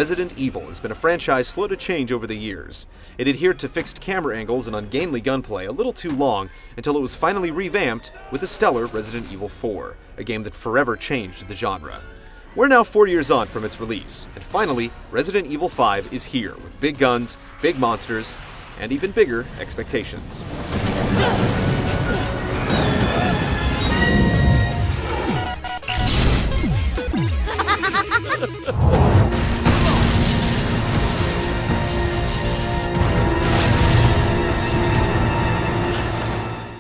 Resident Evil has been a franchise slow to change over the years. It adhered to fixed camera angles and ungainly gunplay a little too long until it was finally revamped with the stellar Resident Evil 4, a game that forever changed the genre. We're now 4 years on from its release, and finally, Resident Evil 5 is here with big guns, big monsters, and even bigger expectations.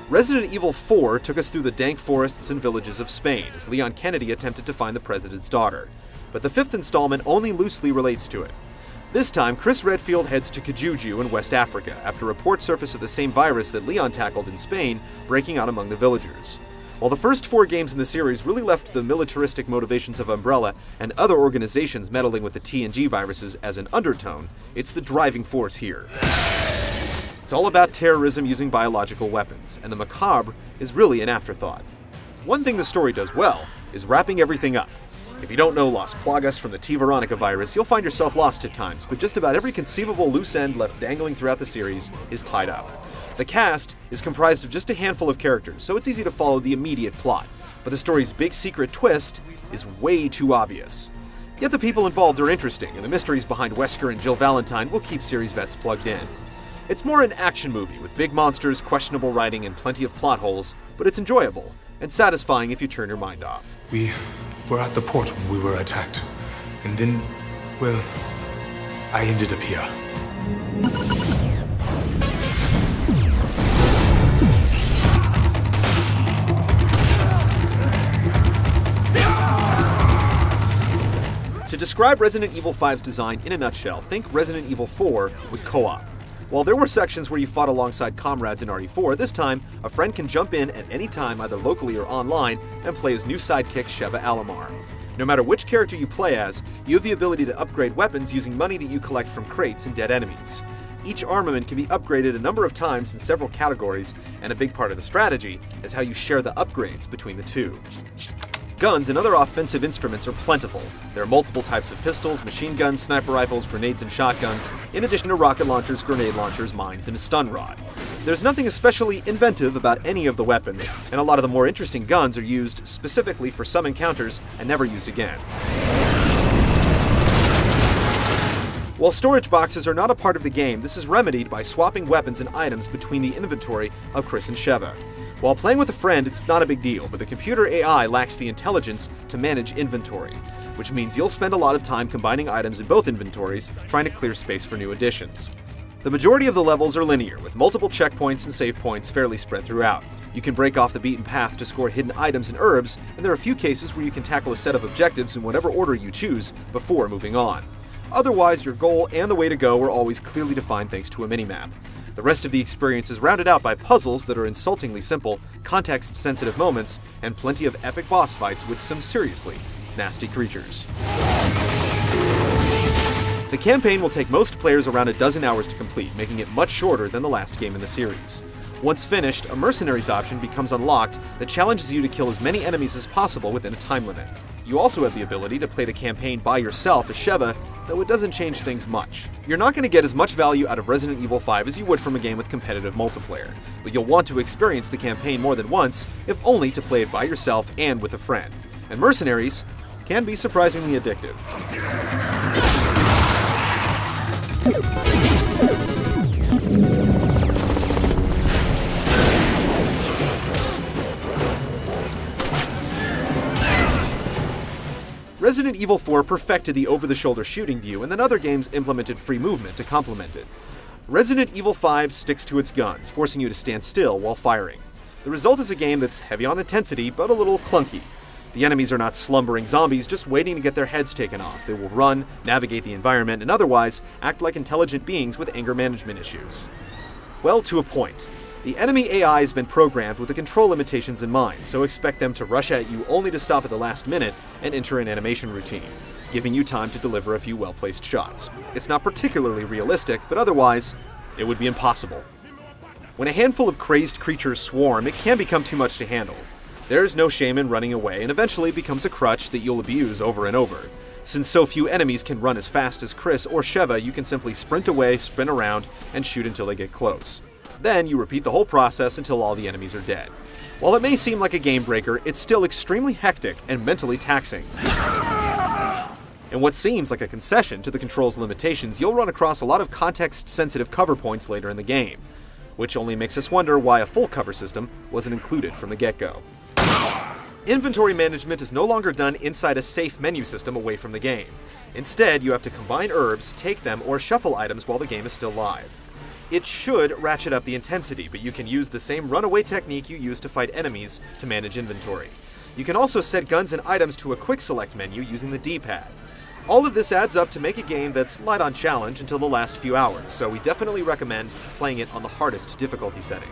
Resident Evil 4 took us through the dank forests and villages of Spain as Leon Kennedy attempted to find the president's daughter, but the fifth installment only loosely relates to it. This time, Chris Redfield heads to Kijuju in West Africa after reports surface of the same virus that Leon tackled in Spain breaking out among the villagers. While the first 4 games in the series really left the militaristic motivations of Umbrella and other organizations meddling with the TNG viruses as an undertone, it's the driving force here. It's all about terrorism using biological weapons, and the macabre is really an afterthought. One thing the story does well is wrapping everything up. If you don't know Las Plagas from the T. Veronica virus, you'll find yourself lost at times, but just about every conceivable loose end left dangling throughout the series is tied up. The cast is comprised of just a handful of characters, so it's easy to follow the immediate plot, but the story's big secret twist is way too obvious. Yet the people involved are interesting, and the mysteries behind Wesker and Jill Valentine will keep series vets plugged in. It's more an action movie with big monsters, questionable writing, and plenty of plot holes, but it's enjoyable and satisfying if you turn your mind off. We were at the port when we were attacked, and then, well, I ended up here. To describe Resident Evil 5's design in a nutshell, think Resident Evil 4 with co-op. While there were sections where you fought alongside comrades in RE4, this time, a friend can jump in at any time either locally or online and play as new sidekick Sheva Alomar. No matter which character you play as, you have the ability to upgrade weapons using money that you collect from crates and dead enemies. Each armament can be upgraded a number of times in several categories, and a big part of the strategy is how you share the upgrades between the two. Guns and other offensive instruments are plentiful. There are multiple types of pistols, machine guns, sniper rifles, grenades, and shotguns, in addition to rocket launchers, grenade launchers, mines, and a stun rod. There's nothing especially inventive about any of the weapons, and a lot of the more interesting guns are used specifically for some encounters and never used again. While storage boxes are not a part of the game, this is remedied by swapping weapons and items between the inventory of Chris and Sheva. While playing with a friend, it's not a big deal, but the computer AI lacks the intelligence to manage inventory, which means you'll spend a lot of time combining items in both inventories, trying to clear space for new additions. The majority of the levels are linear, with multiple checkpoints and save points fairly spread throughout. You can break off the beaten path to score hidden items and herbs, and there are a few cases where you can tackle a set of objectives in whatever order you choose before moving on. Otherwise, your goal and the way to go are always clearly defined thanks to a minimap. The rest of the experience is rounded out by puzzles that are insultingly simple, context-sensitive moments, and plenty of epic boss fights with some seriously nasty creatures. The campaign will take most players around a dozen hours to complete, making it much shorter than the last game in the series. Once finished, a mercenaries option becomes unlocked that challenges you to kill as many enemies as possible within a time limit. You also have the ability to play the campaign by yourself as Sheva, though it doesn't change things much. You're not going to get as much value out of Resident Evil 5 as you would from a game with competitive multiplayer, but you'll want to experience the campaign more than once, if only to play it by yourself and with a friend. And mercenaries can be surprisingly addictive. Resident Evil 4 perfected the over-the-shoulder shooting view, and then other games implemented free movement to complement it. Resident Evil 5 sticks to its guns, forcing you to stand still while firing. The result is a game that's heavy on intensity, but a little clunky. The enemies are not slumbering zombies just waiting to get their heads taken off. They will run, navigate the environment, and otherwise act like intelligent beings with anger management issues. Well, to a point. The enemy AI has been programmed with the control limitations in mind, so expect them to rush at you only to stop at the last minute and enter an animation routine, giving you time to deliver a few well-placed shots. It's not particularly realistic, but otherwise, it would be impossible. When a handful of crazed creatures swarm, it can become too much to handle. There's no shame in running away, and eventually becomes a crutch that you'll abuse over and over. Since so few enemies can run as fast as Chris or Sheva, you can simply sprint away, spin around, and shoot until they get close. Then you repeat the whole process until all the enemies are dead. While it may seem like a game breaker, it's still extremely hectic and mentally taxing. In what seems like a concession to the control's limitations, you'll run across a lot of context-sensitive cover points later in the game, which only makes us wonder why a full cover system wasn't included from the get-go. Inventory management is no longer done inside a safe menu system away from the game. Instead, you have to combine herbs, take them, or shuffle items while the game is still live. It should ratchet up the intensity, but you can use the same runaway technique you use to fight enemies to manage inventory. You can also set guns and items to a quick select menu using the D-pad. All of this adds up to make a game that's light on challenge until the last few hours, so we definitely recommend playing it on the hardest difficulty setting.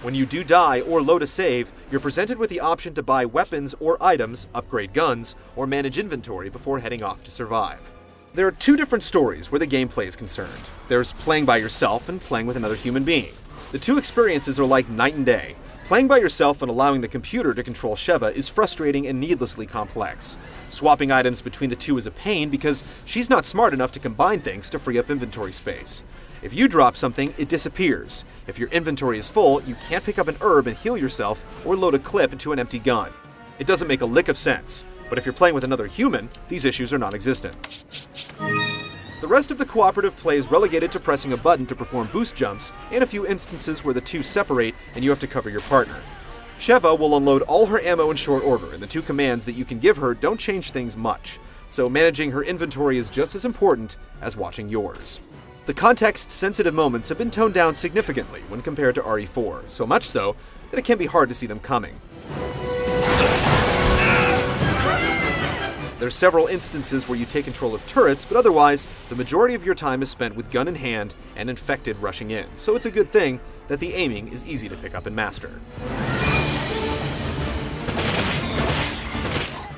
When you do die or load a save, you're presented with the option to buy weapons or items, upgrade guns, or manage inventory before heading off to survive. There are two different stories where the gameplay is concerned. There's playing by yourself and playing with another human being. The two experiences are like night and day. Playing by yourself and allowing the computer to control Sheva is frustrating and needlessly complex. Swapping items between the two is a pain because she's not smart enough to combine things to free up inventory space. If you drop something, it disappears. If your inventory is full, you can't pick up an herb and heal yourself or load a clip into an empty gun. It doesn't make a lick of sense, but if you're playing with another human, these issues are non-existent. The rest of the cooperative play is relegated to pressing a button to perform boost jumps, and a few instances where the two separate and you have to cover your partner. Sheva will unload all her ammo in short order, and the two commands that you can give her don't change things much, so managing her inventory is just as important as watching yours. The context-sensitive moments have been toned down significantly when compared to RE4, so much so that it can be hard to see them coming. There's several instances where you take control of turrets, but otherwise, the majority of your time is spent with gun in hand and infected rushing in, so it's a good thing that the aiming is easy to pick up and master.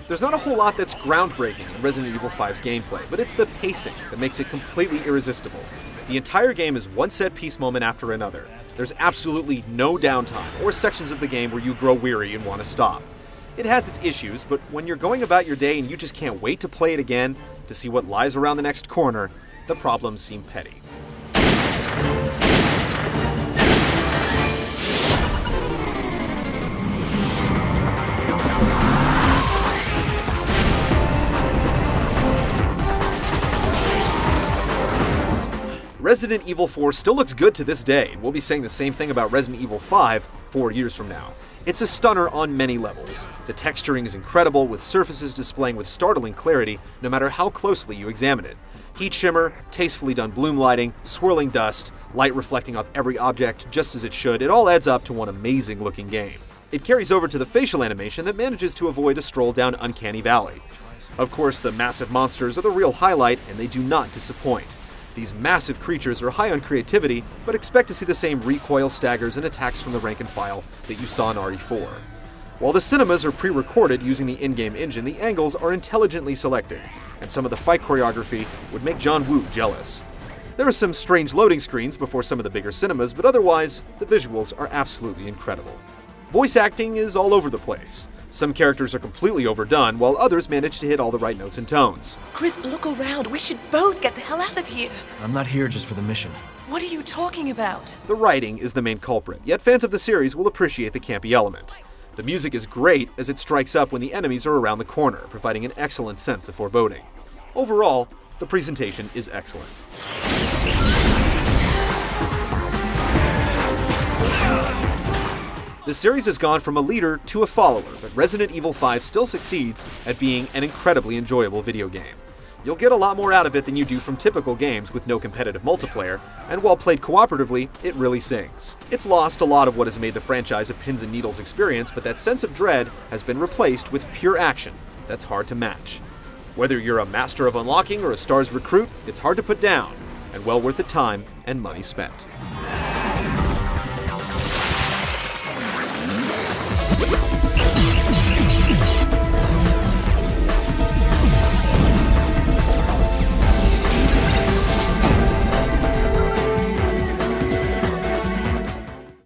There's not a whole lot that's groundbreaking in Resident Evil 5's gameplay, but it's the pacing that makes it completely irresistible. The entire game is one set-piece moment after another. There's absolutely no downtime or sections of the game where you grow weary and want to stop. It has its issues, but when you're going about your day and you just can't wait to play it again, to see what lies around the next corner, the problems seem petty. Resident Evil 4 still looks good to this day, and we'll be saying the same thing about Resident Evil 5 4 years from now. It's a stunner on many levels. The texturing is incredible, with surfaces displaying with startling clarity no matter how closely you examine it. Heat shimmer, tastefully done bloom lighting, swirling dust, light reflecting off every object just as it should, it all adds up to one amazing looking game. It carries over to the facial animation that manages to avoid a stroll down Uncanny Valley. Of course, the massive monsters are the real highlight, and they do not disappoint. These massive creatures are high on creativity, but expect to see the same recoil staggers and attacks from the rank and file that you saw in RE4. While the cinemas are pre-recorded using the in-game engine, the angles are intelligently selected, and some of the fight choreography would make John Woo jealous. There are some strange loading screens before some of the bigger cinemas, but otherwise, the visuals are absolutely incredible. Voice acting is all over the place. Some characters are completely overdone, while others manage to hit all the right notes and tones. Chris, look around. We should both get the hell out of here. I'm not here just for the mission. What are you talking about? The writing is the main culprit, yet fans of the series will appreciate the campy element. The music is great as it strikes up when the enemies are around the corner, providing an excellent sense of foreboding. Overall, the presentation is excellent. The series has gone from a leader to a follower, but Resident Evil 5 still succeeds at being an incredibly enjoyable video game. You'll get a lot more out of it than you do from typical games with no competitive multiplayer, and while played cooperatively, it really sings. It's lost a lot of what has made the franchise a pins and needles experience, but that sense of dread has been replaced with pure action that's hard to match. Whether you're a master of unlocking or a STARS recruit, it's hard to put down, and well worth the time and money spent.